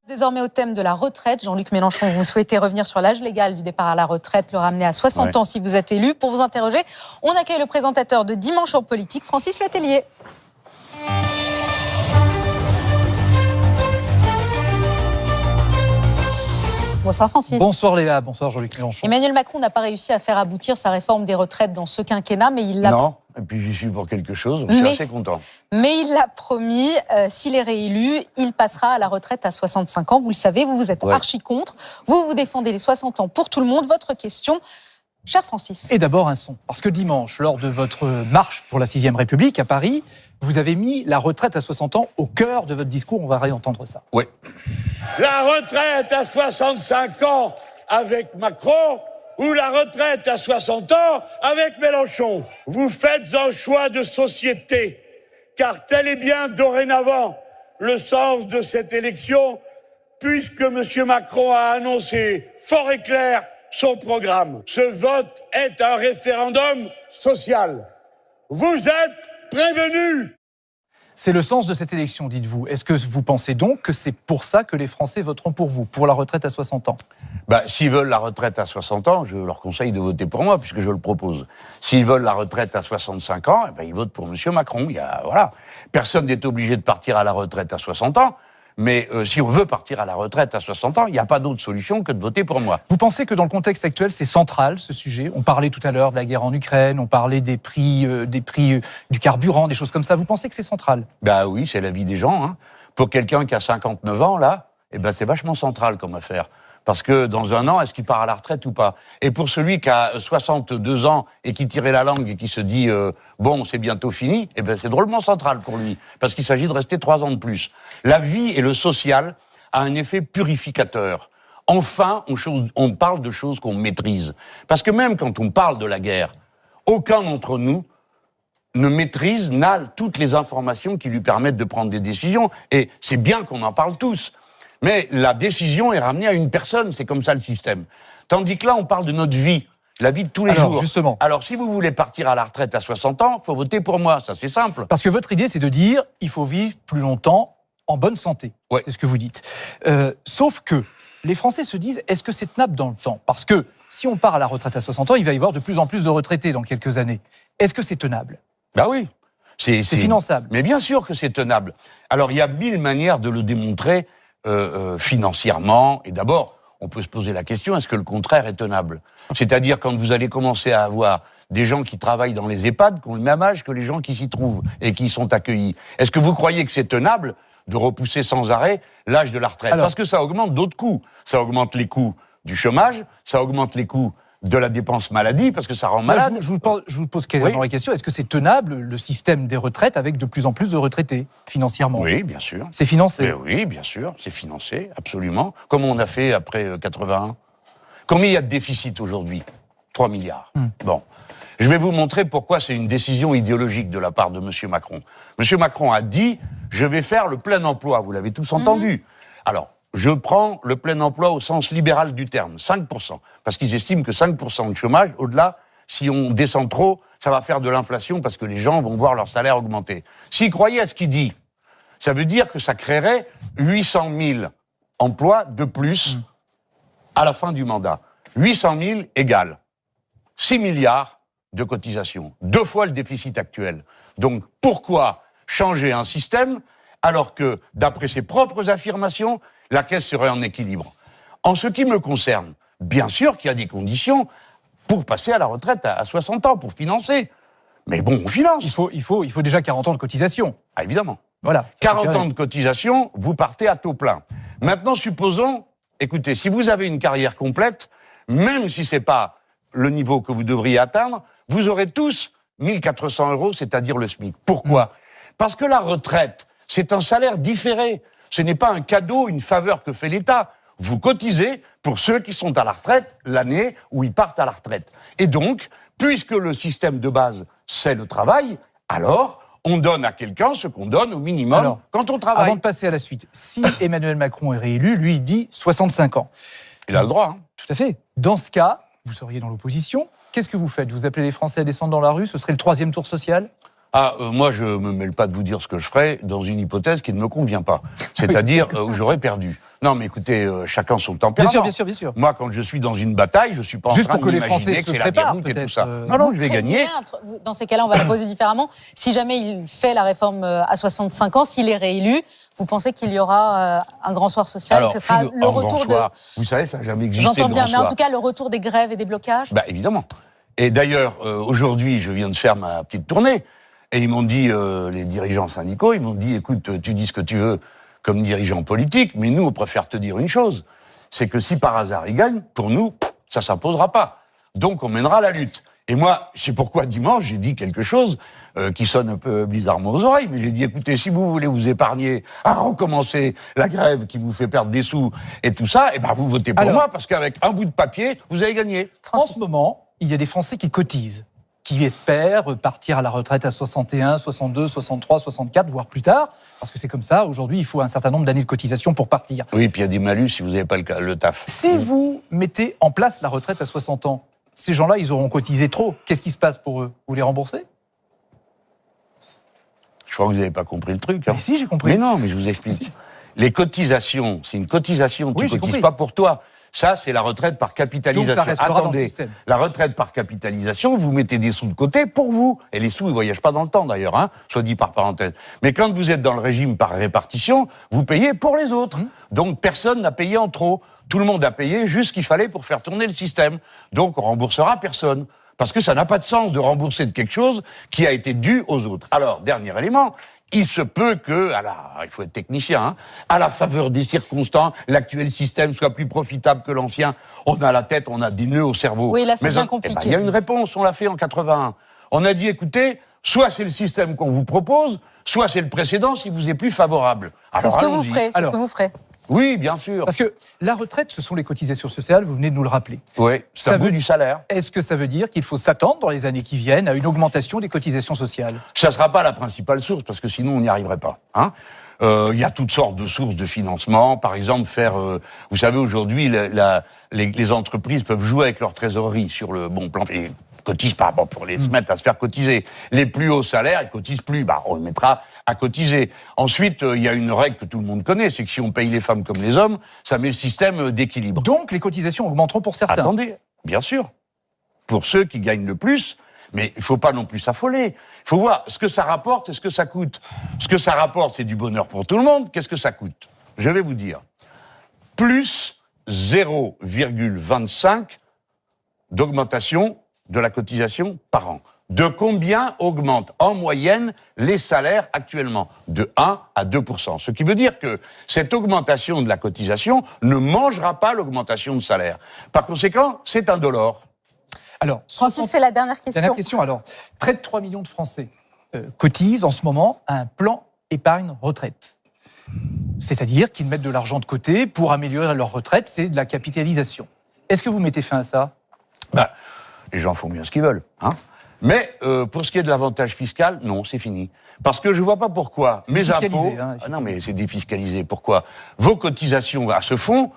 Désormais au thème de la retraite, Jean-Luc Mélenchon, vous souhaitez revenir sur l'âge légal du départ à la retraite, le ramener à 60 ans si vous êtes élu. Pour vous interroger, on accueille le présentateur de Dimanche en politique, Francis Letellier. Bonsoir Francis. Bonsoir Léa, bonsoir Jean-Luc Mélenchon. Emmanuel Macron n'a pas réussi à faire aboutir sa réforme des retraites dans ce quinquennat, mais il l'a... Non, et puis j'y suis pour quelque chose, donc je suis assez content. Mais il l'a promis, s'il est réélu, il passera à la retraite à 65 ans. Vous le savez, vous êtes archi contre. Vous défendez les 60 ans pour tout le monde. Votre question, cher Francis. Et d'abord un son, parce que dimanche, lors de votre marche pour la 6ème République à Paris, vous avez mis la retraite à 60 ans au cœur de votre discours. On va réentendre ça. Oui. La retraite à 65 ans avec Macron ou la retraite à 60 ans avec Mélenchon. Vous faites un choix de société, car tel est bien dorénavant le sens de cette élection, puisque M. Macron a annoncé fort et clair son programme. Ce vote est un référendum social. Vous êtes prévenus. C'est le sens de cette élection, dites-vous. Est-ce que vous pensez donc que c'est pour ça que les Français voteront pour vous, pour la retraite à 60 ans ? S'ils veulent la retraite à 60 ans, je leur conseille de voter pour moi, puisque je le propose. S'ils veulent la retraite à 65 ans, ils votent pour M. Macron. Personne n'est obligé de partir à la retraite à 60 ans. Mais si on veut partir à la retraite à 60 ans, il n'y a pas d'autre solution que de voter pour moi. Vous pensez que dans le contexte actuel, c'est central, ce sujet ? On parlait tout à l'heure de la guerre en Ukraine, on parlait des prix du carburant, des choses comme ça. Vous pensez que c'est central ? Oui, c'est la vie des gens. Hein. Pour quelqu'un qui a 59 ans, là, c'est vachement central comme affaire. Parce que dans un an, est-ce qu'il part à la retraite ou pas ? Et pour celui qui a 62 ans et qui tirait la langue et qui se dit c'est bientôt fini, c'est drôlement central pour lui. Parce qu'il s'agit de rester 3 ans de plus. La vie et le social a un effet purificateur. Enfin, on parle de choses qu'on maîtrise. Parce que même quand on parle de la guerre, aucun d'entre nous ne maîtrise, n'a toutes les informations qui lui permettent de prendre des décisions. Et c'est bien qu'on en parle tous. Mais la décision est ramenée à une personne, c'est comme ça le système. Tandis que là, on parle de notre vie, la vie de tous les jours. Justement. Alors, si vous voulez partir à la retraite à 60 ans, il faut voter pour moi, ça c'est simple. Parce que votre idée, c'est de dire il faut vivre plus longtemps en bonne santé. Ouais. C'est ce que vous dites. Sauf que les Français se disent, est-ce que c'est tenable dans le temps ? Parce que si on part à la retraite à 60 ans, il va y avoir de plus en plus de retraités dans quelques années. Est-ce que c'est tenable ? Oui. C'est finançable. Mais bien sûr que c'est tenable. Alors, il y a 1000 manières de le démontrer financièrement. Et d'abord, on peut se poser la question, est-ce que le contraire est tenable ? C'est-à-dire quand vous allez commencer à avoir des gens qui travaillent dans les EHPAD, qui ont le même âge que les gens qui s'y trouvent et qui y sont accueillis. Est-ce que vous croyez que c'est tenable de repousser sans arrêt l'âge de la retraite ? Parce que ça augmente d'autres coûts. Ça augmente les coûts du chômage, ça augmente les coûts de la dépense maladie, parce que ça rend malade. Je vous pose carrément la question, est-ce que c'est tenable, le système des retraites, avec de plus en plus de retraités, financièrement ? Oui, bien sûr. C'est financé ? Oui, bien sûr, c'est financé, absolument. Comme on a fait après 81. Combien il y a de déficit aujourd'hui ? 3 milliards. Bon. Je vais vous montrer pourquoi c'est une décision idéologique de la part de M. Macron. M. Macron a dit, je vais faire le plein emploi, vous l'avez tous entendu. Alors, je prends le plein emploi au sens libéral du terme, 5%. Parce qu'ils estiment que 5% de chômage, au-delà, si on descend trop, ça va faire de l'inflation parce que les gens vont voir leur salaire augmenter. S'ils croyaient à ce qu'il dit, ça veut dire que ça créerait 800 000 emplois de plus à la fin du mandat. 800 000 égale 6 milliards de cotisations, 2 fois le déficit actuel. Donc pourquoi changer un système alors que, d'après ses propres affirmations, la caisse serait en équilibre ? En ce qui me concerne, bien sûr qu'il y a des conditions pour passer à la retraite à 60 ans, pour financer. Mais bon, on finance. Il faut déjà 40 ans de cotisation. Ah, évidemment. Voilà. 40 ans de cotisation, vous partez à taux plein. Maintenant, supposons, écoutez, si vous avez une carrière complète, même si c'est pas le niveau que vous devriez atteindre, vous aurez tous 1 400 €, c'est-à-dire le SMIC. Pourquoi ? Parce que la retraite, c'est un salaire différé. Ce n'est pas un cadeau, une faveur que fait l'État. Vous cotisez pour ceux qui sont à la retraite l'année où ils partent à la retraite. Et donc, puisque le système de base, c'est le travail, alors on donne à quelqu'un ce qu'on donne au minimum quand on travaille. Avant de passer à la suite, si Emmanuel Macron est réélu, lui, il dit 65 ans. Il a le droit. Tout à fait. Dans ce cas, vous seriez dans l'opposition. Qu'est-ce que vous faites ? Vous appelez les Français à descendre dans la rue ? Ce serait le 3e tour social ? Moi, je me mêle pas de vous dire ce que je ferai dans une hypothèse qui ne me convient pas. C'est-à-dire où j'aurais perdu. Non, mais écoutez, chacun son tempérament. Bien sûr. Moi, quand je suis dans une bataille, je suis pas en train de m'imaginer que c'est la déroute et tout ça. Non, je vais gagner. Dans ces cas-là, on va la poser différemment. Si jamais il fait la réforme à 65 ans, s'il est réélu, vous pensez qu'il y aura un grand soir social? Alors, que ce sera le retour de... Vous savez, ça n'a jamais existé. J'entends bien, mais en tout cas, le retour des grèves et des blocages? Évidemment. Et d'ailleurs, aujourd'hui, je viens de faire ma petite tournée. Et ils m'ont dit, les dirigeants syndicaux, ils m'ont dit, écoute, tu dis ce que tu veux comme dirigeant politique, mais nous, on préfère te dire une chose, c'est que si par hasard ils gagnent, pour nous, ça s'imposera pas. Donc, on mènera la lutte. Et moi, c'est pourquoi dimanche, j'ai dit quelque chose qui sonne un peu bizarrement aux oreilles, mais j'ai dit, écoutez, si vous voulez vous épargner à recommencer la grève qui vous fait perdre des sous et tout ça, vous votez pour moi, parce qu'avec un bout de papier, vous avez gagné. En ce moment, il y a des Français qui cotisent, qui espèrent partir à la retraite à 61, 62, 63, 64, voire plus tard, parce que c'est comme ça, aujourd'hui, il faut un certain nombre d'années de cotisation pour partir. Oui, puis il y a des malus si vous n'avez pas le taf. Si vous mettez en place la retraite à 60 ans, ces gens-là, ils auront cotisé trop. Qu'est-ce qui se passe pour eux? Vous les remboursez? Je crois que vous n'avez pas compris le truc. Mais si, j'ai compris. Mais non, mais je vous explique. Les cotisations, c'est une cotisation, tu ne cotises pas pour toi. Ça, c'est la retraite par capitalisation. Donc ça restera dans le système. La retraite par capitalisation, vous mettez des sous de côté pour vous. Et les sous, ils voyagent pas dans le temps, d'ailleurs, soit dit par parenthèse. Mais quand vous êtes dans le régime par répartition, vous payez pour les autres. Donc personne n'a payé en trop. Tout le monde a payé juste ce qu'il fallait pour faire tourner le système. Donc on remboursera personne. Parce que ça n'a pas de sens de rembourser de quelque chose qui a été dû aux autres. Alors, dernier élément, il se peut que, il faut être technicien, à la faveur des circonstances, l'actuel système soit plus profitable que l'ancien. On a la tête, on a des nœuds au cerveau. Oui, là, c'est bien compliqué. Il y a une réponse, on l'a fait en 81. On a dit, écoutez, soit c'est le système qu'on vous propose, soit c'est le précédent si vous est plus favorable. C'est ce que vous ferez, c'est ce que vous ferez. Oui, bien sûr. Parce que la retraite, ce sont les cotisations sociales, vous venez de nous le rappeler. Oui, ça veut du salaire. Est-ce que ça veut dire qu'il faut s'attendre dans les années qui viennent à une augmentation des cotisations sociales? Ça ne sera pas la principale source, parce que sinon on n'y arriverait pas. Il y a toutes sortes de sources de financement. Par exemple, vous savez, aujourd'hui, les entreprises peuvent jouer avec leur trésorerie sur le bon plan. Ils cotisent pas pour les se mettre à se faire cotiser. Les plus hauts salaires, ils cotisent plus. On le mettra à cotiser. Ensuite, il y a une règle que tout le monde connaît, c'est que si on paye les femmes comme les hommes, ça met le système d'équilibre. Donc les cotisations augmenteront pour certains. Attendez, bien sûr. Pour ceux qui gagnent le plus, mais il ne faut pas non plus s'affoler. Il faut voir ce que ça rapporte et ce que ça coûte. Ce que ça rapporte, c'est du bonheur pour tout le monde. Qu'est-ce que ça coûte? Je vais vous dire. Plus 0,25 d'augmentation de la cotisation par an. De combien augmentent en moyenne les salaires actuellement? De 1 à 2%. Ce qui veut dire que cette augmentation de la cotisation ne mangera pas l'augmentation de salaire. Par conséquent, c'est indolore. Alors, Francis, c'est la dernière question. Dernière question. Alors, près de 3 millions de Français cotisent en ce moment à un plan épargne retraite. C'est-à-dire qu'ils mettent de l'argent de côté pour améliorer leur retraite, c'est de la capitalisation. Est-ce que vous mettez fin à ça? Les gens font bien ce qu'ils veulent, Mais pour ce qui est de l'avantage fiscal, non, c'est fini. Parce que je ne vois pas pourquoi mes impôts... non, mais c'est défiscalisé. Pourquoi? Vos cotisations à ce fonds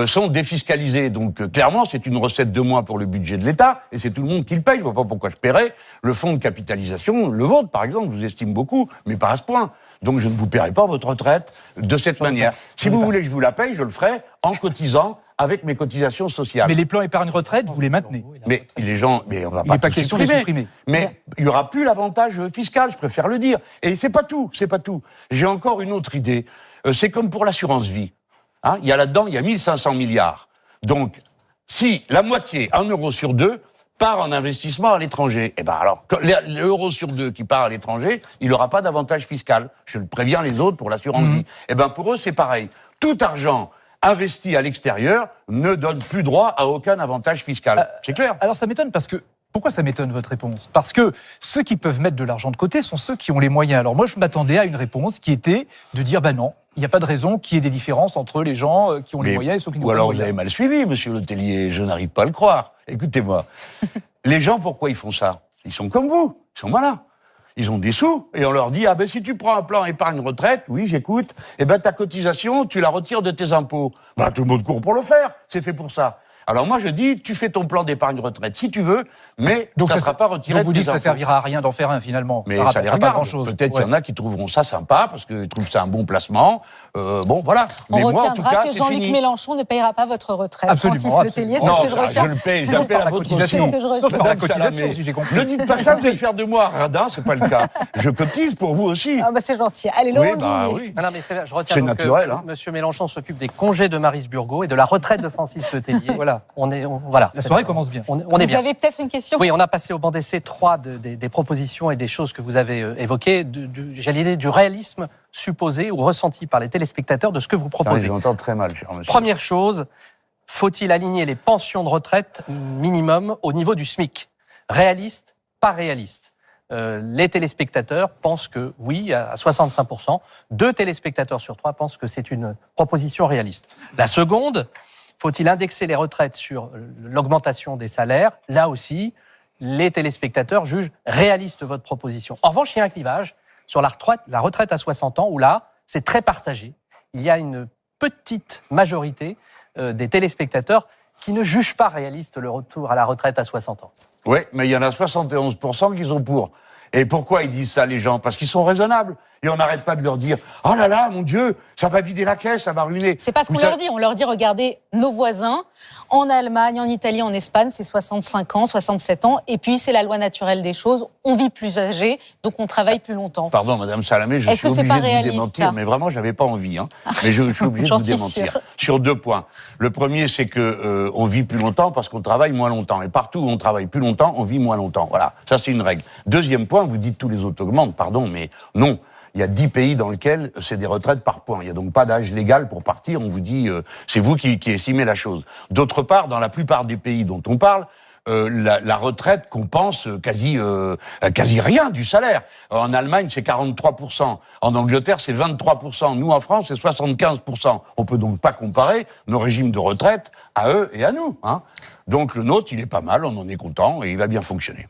sont défiscalisées. Donc clairement, c'est une recette de moins pour le budget de l'État, et c'est tout le monde qui le paye. Je ne vois pas pourquoi je paierais le fonds de capitalisation, le vôtre par exemple, je vous estime beaucoup, mais pas à ce point. Donc je ne vous paierai pas votre retraite de cette manière. Si vous voulez que je vous la paye, je le ferai en cotisant avec mes cotisations sociales. Mais les plans épargne-retraite, vous les maintenez. Mais les gens, on va pas. Il n'est pas question de les supprimer. Mais il y aura plus l'avantage fiscal, je préfère le dire. Et c'est pas tout, c'est pas tout. J'ai encore une autre idée. C'est comme pour l'assurance vie. Il y a là-dedans, il y a 1500 milliards. Donc, si la moitié, 1 euro sur 2, part en investissement à l'étranger, alors, l'euro sur 2 qui part à l'étranger, il n'aura pas d'avantage fiscal. Je le préviens les autres pour l'assurance vie. Pour eux, c'est pareil. Tout argent investi à l'extérieur ne donne plus droit à aucun avantage fiscal. C'est clair? Alors ça m'étonne parce que... Pourquoi ça m'étonne votre réponse? Parce que ceux qui peuvent mettre de l'argent de côté sont ceux qui ont les moyens. Alors moi je m'attendais à une réponse qui était de dire non, il n'y a pas de raison qu'il y ait des différences entre les gens qui ont les moyens et ceux qui n'ont pas les moyens. Ou alors vous avez mal suivi, monsieur Letellier, je n'arrive pas à le croire. Écoutez-moi, les gens pourquoi ils font ça? Ils sont comme vous, ils sont malins. Ils ont des sous, et on leur dit, si tu prends un plan épargne-retraite, oui, j'écoute, ta cotisation, tu la retires de tes impôts. Tout le monde court pour le faire, c'est fait pour ça. Alors moi, je dis, tu fais ton plan d'épargne retraite si tu veux, mais ça ne sera pas retiré. Donc vous dites que ça servira à rien d'en faire un finalement. Mais ça ça les pas regarde. grand-chose. Peut-être qu'il y en a qui trouveront ça sympa parce qu'ils trouvent que c'est un bon placement. Bon, voilà. On Mais moi, en tout retiendra cas, que c'est Jean-Luc fini. Mélenchon ne payera pas votre retraite. Absolument, Francis Letellier, c'est ce que je retiens. je le paye, j'appelle à la votre cotisation. aussi. C'est ce que je Sauf retiens. par la Madame cotisation, Salamé. si j'ai compris. Ne dites pas ça, vous allez faire de moi un radin, c'est pas le cas. Je cotise pour vous aussi. Ah bah c'est gentil. Allez, Laurent Guigné. Oui. Non, mais je retiens C'est donc naturel, que hein. Monsieur Mélenchon s'occupe des congés de Maryse Burgot et de la retraite de Francis Letellier. Voilà. Voilà. La soirée commence bien. On est Vous bien. avez peut-être une question? Oui, on a passé au banc d'essai trois des propositions et des choses que vous avez évoquées, j'allais dire du réalisme supposé ou ressenti par les téléspectateurs de ce que vous proposez. Je l'entends très mal, cher monsieur. Première chose, faut-il aligner les pensions de retraite minimum au niveau du SMIC? Réaliste, pas réaliste? Les téléspectateurs pensent que oui, à 65%. 2 téléspectateurs sur 3 pensent que c'est une proposition réaliste. La seconde, faut-il indexer les retraites sur l'augmentation des salaires? Là aussi, les téléspectateurs jugent réaliste votre proposition. En revanche, il y a un clivage sur la retraite à 60 ans où là, c'est très partagé. Il y a une petite majorité des téléspectateurs qui ne jugent pas réaliste le retour à la retraite à 60 ans. Oui, mais il y en a 71% qui sont pour. Et pourquoi ils disent ça, les gens? Parce qu'ils sont raisonnables. Et on n'arrête pas de leur dire « Oh là là, mon Dieu, ça va vider la caisse, ça va ruiner ». C'est pas ce qu'on leur dit. On leur dit, regardez, nos voisins, en Allemagne, en Italie, en Espagne, c'est 65 ans, 67 ans. Et puis, c'est la loi naturelle des choses. On vit plus âgé, donc on travaille plus longtemps. Pardon, Madame Salamé, je Est-ce suis que c'est obligé pas de vous réaliste, démentir, ça mais vraiment, j'avais pas envie. Hein. Mais je suis obligé de J'en vous suis démentir. sûre. Sur 2 points. Le premier, c'est que on vit plus longtemps parce qu'on travaille moins longtemps. Et partout où on travaille plus longtemps, on vit moins longtemps. Voilà, ça c'est une règle. Deuxième point, vous dites tous les autres augmentent. Pardon, mais non. Il y a 10 pays dans lesquels c'est des retraites par points. Il n'y a donc pas d'âge légal pour partir. On vous dit, c'est vous qui estimez la chose. D'autre part, dans la plupart des pays dont on parle, la retraite compense quasi rien du salaire. En Allemagne, c'est 43%. En Angleterre, c'est 23%. Nous, en France, c'est 75%. On peut donc pas comparer nos régimes de retraite à eux et à nous. Hein. Donc le nôtre, il est pas mal, on en est content et il va bien fonctionner.